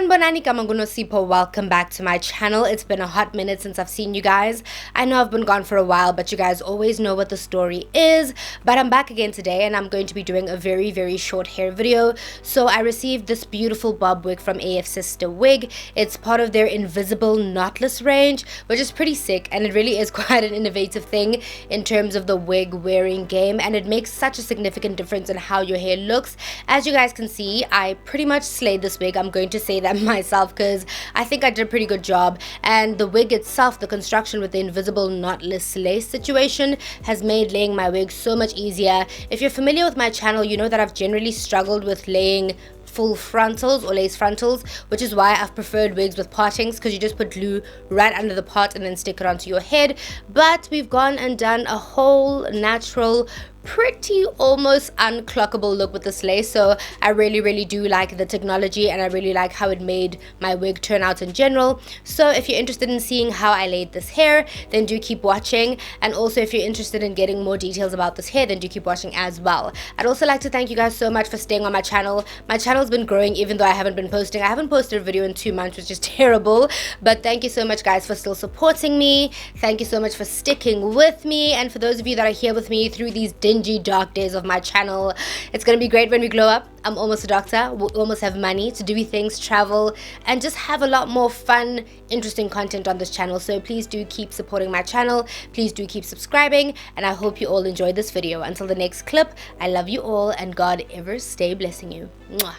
Sanibonani Nosipho, welcome back to my channel. It's been a hot minute since I've seen you guys. I know I've been gone for a while, but you guys always know what the story is. But I'm back again today and I'm going to be doing a very short hair video. So I received this beautiful bob wig from Afsisterwig. It's part of their invisible knotless range, which is pretty sick, and it really is quite an innovative thing in terms of the wig wearing game, and it makes such a significant difference in how your hair looks. As you guys can see, I pretty much slayed this wig. I'm going to say that myself because I think I did a pretty good job, and the wig itself, the construction with the invisible knotless lace situation, has made laying my wig so much easier. If you're familiar with my channel, you know that I've generally struggled with laying full frontals or lace frontals, which is why I've preferred wigs with partings, because you just put glue right under the part and then stick it onto your head. But we've gone and done a whole natural, pretty almost unclockable look with this lace. So I really do like the technology, and I really like how it made my wig turn out in general. So if you're interested in seeing how I laid this hair, then do keep watching. And also if you're interested in getting more details about this hair, then do keep watching as well. I'd also like to thank you guys so much for staying on my channel. My channel's been growing even though I haven't been posting. I haven't posted a video in 2 months, which is terrible, but thank you so much guys for still supporting me. Thank you so much for sticking with me, and for those of you that are here with me through these dingy dark days of my channel, it's gonna be great when we glow up. I'm almost a doctor, we'll almost have money to do things, travel, and just have a lot more fun, interesting content on this channel. So please do keep supporting my channel, please do keep subscribing, and I hope you all enjoyed this video. Until the next clip, I love you all, and God ever stay blessing you. Mwah.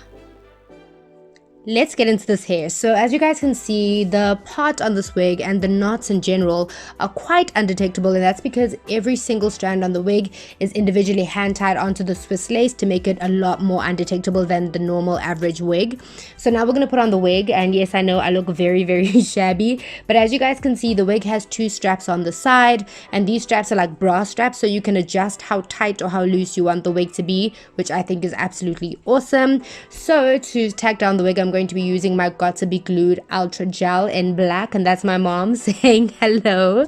Let's get into this hair. So as you guys can see, the part on this wig and the knots in general are quite undetectable, and that's because every single strand on the wig is individually hand tied onto the Swiss lace to make it a lot more undetectable than the normal average wig. So now we're going to put on the wig, and yes, I know I look very shabby, but as you guys can see, the wig has 2 straps on the side, and these straps are like bra straps, so you can adjust how tight or how loose you want the wig to be, which I think is absolutely awesome. So to tack down the wig, I'm going to be using my Got to Be Glued Ultra Gel in black, and that's my mom saying hello.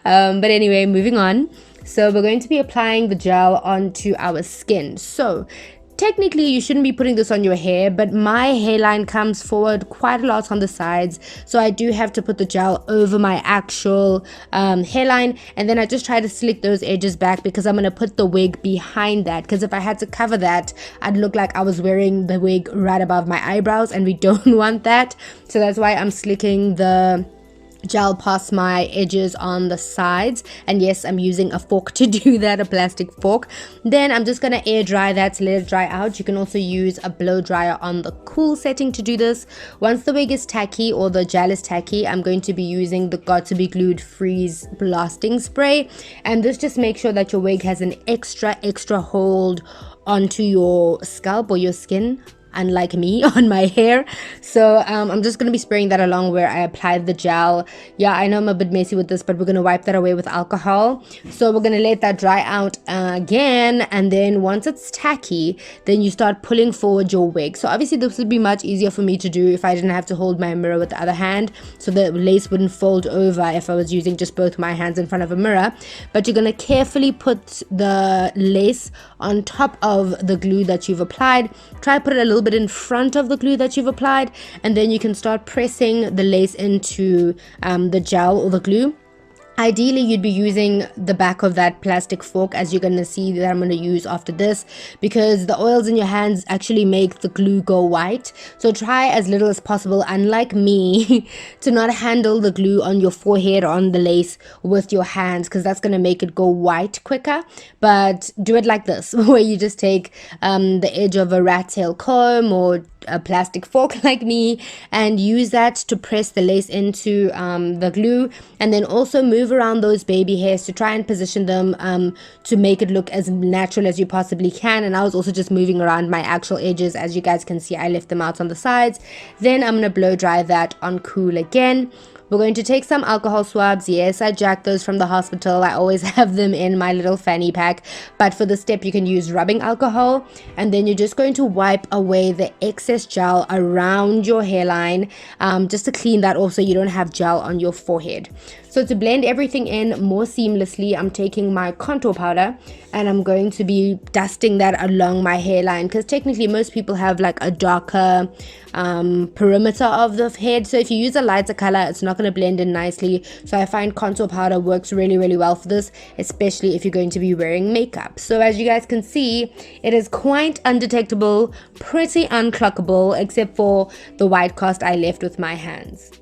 But anyway, moving on. So we're going to be applying the gel onto our skin. So technically you shouldn't be putting this on your hair, but my hairline comes forward quite a lot on the sides, so I do have to put the gel over my actual hairline, and then I just try to slick those edges back because I'm going to put the wig behind that, because if I had to cover that, I'd look like I was wearing the wig right above my eyebrows, and we don't want that. So that's why I'm slicking the gel past my edges on the sides, and yes, I'm using a fork to do that, a plastic fork. Then I'm just gonna air dry that to let it dry out. You can also use a blow dryer on the cool setting to do this. Once the wig is tacky or the gel is tacky, I'm going to be using the Got to Be Glued Freeze Blasting Spray, and this just makes sure that your wig has an extra hold onto your scalp or your skin, unlike me on my hair. So I'm just going to be spraying that along where I applied the gel. Yeah, I know I'm a bit messy with this, but we're going to wipe that away with alcohol. So we're going to let that dry out again, and then once it's tacky, then you start pulling forward your wig. So obviously this would be much easier for me to do if I didn't have to hold my mirror with the other hand, so the lace wouldn't fold over if I was using just both my hands in front of a mirror. But you're going to carefully put the lace on top of the glue that you've applied. Try to put it a little bit in front of the glue that you've applied, and then you can start pressing the lace into the gel or the glue. Ideally, you'd be using the back of that plastic fork, as you're going to see that I'm going to use after this, because the oils in your hands actually make the glue go white. So try as little as possible, unlike me, to not handle the glue on your forehead or on the lace with your hands, because that's going to make it go white quicker. But do it like this, where you just take the edge of a rat tail comb or a plastic fork like me, and use that to press the lace into the glue, and then also move around those baby hairs to try and position them to make it look as natural as you possibly can. And I was also just moving around my actual edges. As you guys can see, I left them out on the sides. Then I'm going to blow dry that on cool again. We're going to take some alcohol swabs. Yes, I jacked those from the hospital. I always have them in my little fanny pack. But for this step, you can use rubbing alcohol. And then you're just going to wipe away the excess gel around your hairline, just to clean that off so you don't have gel on your forehead. So to blend everything in more seamlessly, I'm taking my contour powder and I'm going to be dusting that along my hairline, because technically most people have like a darker perimeter of the head. So if you use a lighter color, it's not going to blend in nicely. So I find contour powder works really well for this, especially if you're going to be wearing makeup. So as you guys can see, it is quite undetectable, pretty unclockable, except for the white cast I left with my hands.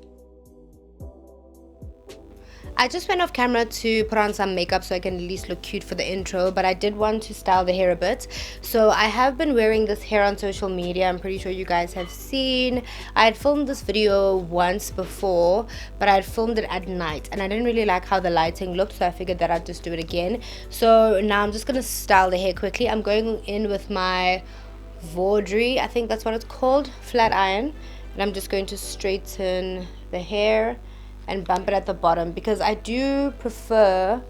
I just went off camera to put on some makeup so I can at least look cute for the intro, but I did want to style the hair a bit. So I have been wearing this hair on social media. I'm pretty sure you guys have seen. I had filmed this video once before, but I had filmed it at night and I didn't really like how the lighting looked, so I figured that I'd just do it again. So now I'm just going to style the hair quickly. I'm going in with my Vaudry, I think that's what it's called, flat iron, and I'm just going to straighten the hair and bump it at the bottom, because I do prefer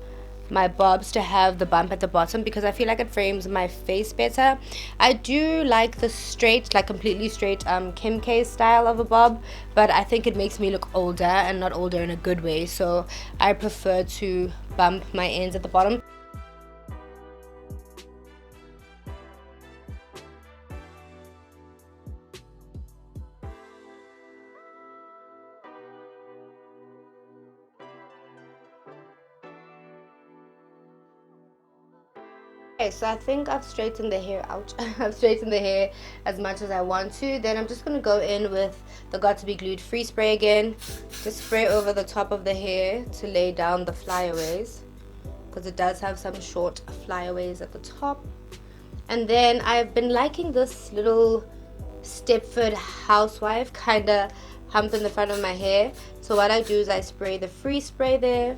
my bobs to have the bump at the bottom because I feel like it frames my face better. I do like the straight, like completely straight Kim K style of a bob, but I think it makes me look older, and not older in a good way, so I prefer to bump my ends at the bottom. Okay, so I think I've straightened the hair out. I've straightened the hair as much as I want to. Then I'm just going to go in with the Got To Be Glued Free Spray again. Just spray over the top of the hair to lay down the flyaways, because it does have some short flyaways at the top. And then I've been liking this little Stepford housewife kind of hump in the front of my hair. So what I do is I spray the free spray there,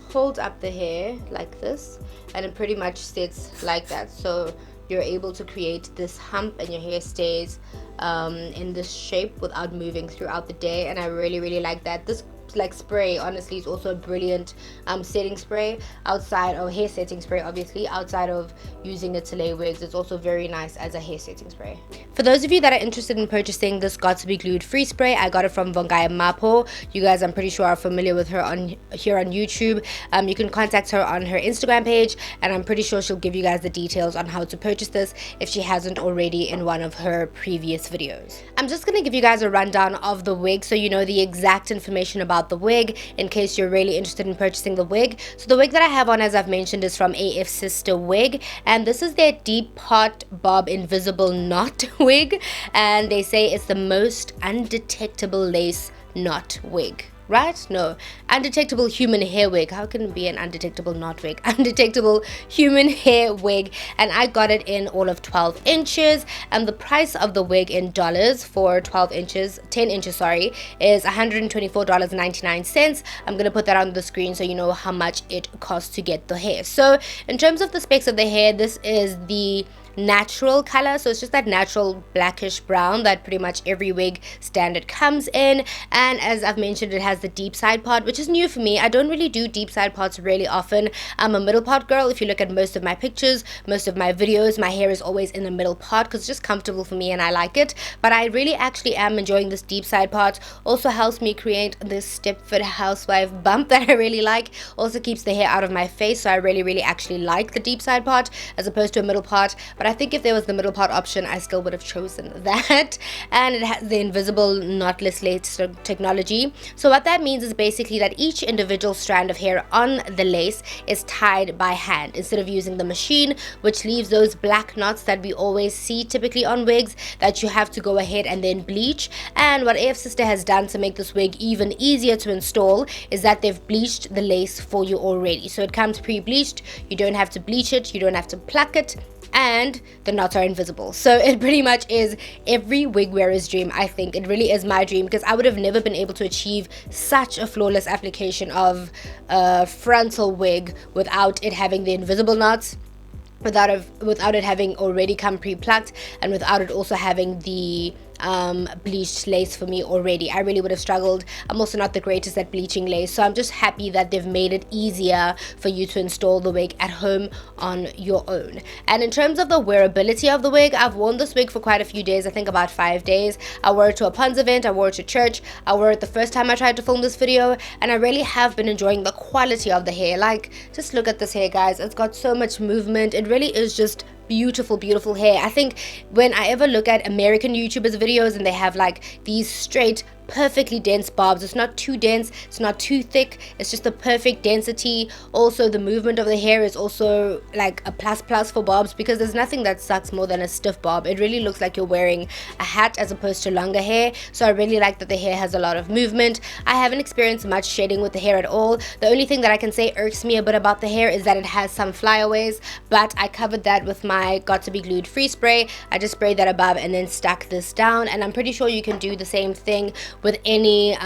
hold up the hair like this, and it pretty much sits like that, so you're able to create this hump and your hair stays in this shape without moving throughout the day. And I really like that. This like spray honestly is also a brilliant setting spray outside of hair setting spray. Obviously, outside of using it to lay wigs, it's also very nice as a hair setting spray. For those of you that are interested in purchasing this Got To Be Glued Free Spray, I got it from Vongaya Mapo. You guys, I'm pretty sure, are familiar with her on here on YouTube. You can contact her on her Instagram page, and I'm pretty sure she'll give you guys the details on how to purchase this if she hasn't already in one of her previous videos. I'm just gonna give you guys a rundown of the wig so you know the exact information about the wig in case you're really interested in purchasing the wig. So the wig that I have on, as I've mentioned, is from Afsisterwig, and this is their deep pot bob invisible knot wig, and they say it's the most undetectable lace knot wig. Right? No, undetectable human hair wig. How can it be an undetectable knot wig? Undetectable human hair wig. And I got it in all of 12 inches, and the price of the wig in dollars for 10 inches sorry, is $124.99. I'm gonna put that on the screen so you know how much it costs to get the hair. So in terms of the specs of the hair, this is the natural color, so it's just that natural blackish brown that pretty much every wig standard comes in. And as I've mentioned, it has the deep side part, which is new for me. I don't really do deep side parts really often. I'm a middle part girl. If you look at most of my pictures, most of my videos, my hair is always in the middle part because it's just comfortable for me and I like it. But I really actually am enjoying this deep side part. Also helps me create this Stepford housewife bump that I really like. Also keeps the hair out of my face, so I really actually like the deep side part as opposed to a middle part. But I think if there was the middle part option, I still would have chosen that. And it has the invisible knotless lace technology. So what that means is basically that each individual strand of hair on the lace is tied by hand instead of using the machine, which leaves those black knots that we always see typically on wigs that you have to go ahead and then bleach. And what AF Sister has done to make this wig even easier to install is that they've bleached the lace for you already. So it comes pre-bleached. You don't have to bleach it, you don't have to pluck it, and the knots are invisible. So it pretty much is every wig wearer's dream. I think it really is my dream, because I would have never been able to achieve such a flawless application of a frontal wig without it having the invisible knots, without it having already come pre-plucked, and without it also having the bleached lace for me already. I really would have struggled. I'm also not the greatest at bleaching lace, so I'm just happy that they've made it easier for you to install the wig at home on your own. And in terms of the wearability of the wig, I've worn this wig for quite a few days. I think about 5 days. I wore it to a Pons event, I wore it to church, I wore it the first time I tried to film this video, and I really have been enjoying the quality of the hair. Like, just look at this hair, guys. It's got so much movement. It really is just beautiful hair. I think when I ever look at American YouTubers videos and they have like these straight perfectly dense bobs, it's not too dense, it's not too thick, it's just the perfect density. Also, the movement of the hair is also like a plus for bobs, because there's nothing that sucks more than a stiff bob. It really looks like you're wearing a hat as opposed to longer hair. So I really like that the hair has a lot of movement. I haven't experienced much shedding with the hair at all. The only thing that I can say irks me a bit about the hair is that it has some flyaways, but I covered that with my Got to Be Glued free spray. I just sprayed that above and then stuck this down, and I'm pretty sure you can do the same thing with any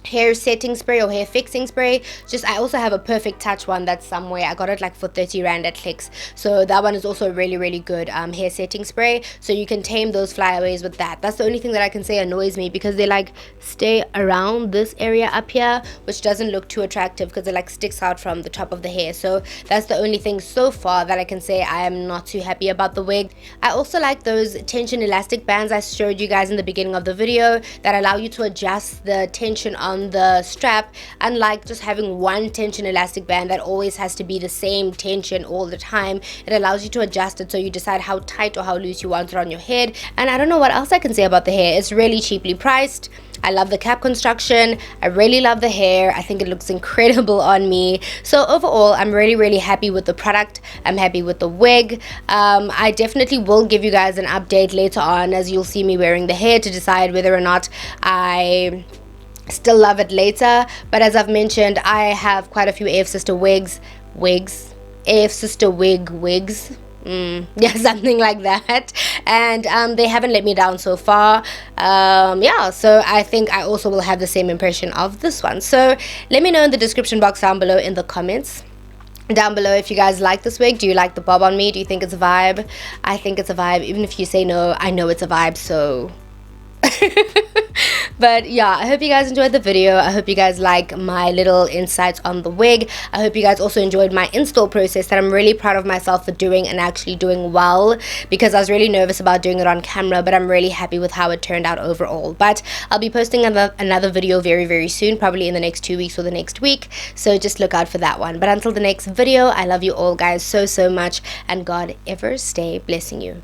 hair setting spray or hair fixing spray. Just, I also have a Perfect Touch one that's somewhere. I got it like for 30 rand at Clicks, so that one is also a really good hair setting spray, so you can tame those flyaways with that. That's the only thing that I can say annoys me, because they like stay around this area up here, which doesn't look too attractive because it like sticks out from the top of the hair. So that's the only thing so far that I can say I am not too happy about the wig. I also like those tension elastic bands I showed you guys in the beginning of the video that allow you to adjust the tension on the strap, unlike just having one tension elastic band that always has to be the same tension all the time. It allows you to adjust it so you decide how tight or how loose you want it on your head. And I don't know what else I can say about the hair. It's really cheaply priced. I love the cap construction. I really love the hair. I think it looks incredible on me. So overall, I'm really happy with the product. I'm happy with the wig. I definitely will give you guys an update later on, as you'll see me wearing the hair, to decide whether or not I still love it later. But as I've mentioned, I have quite a few Afsisterwig wigs, yeah, something like that, and they haven't let me down so far. Yeah, so I think I also will have the same impression of this one. So let me know in the description box down below, in the comments down below, if you guys like this wig. Do you like the bob on me? Do you think it's a vibe? I think it's a vibe. Even if you say no, I know it's a vibe, so but yeah, I hope you guys enjoyed the video. I hope you guys like my little insights on the wig. I hope you guys also enjoyed my install process, that I'm really proud of myself for doing and actually doing well, because I was really nervous about doing it on camera, but I'm really happy with how it turned out overall. But I'll be posting another video very soon, probably in the next 2 weeks or the next week, so just look out for that one. But until the next video, I love you all guys so much, and God ever stay blessing you.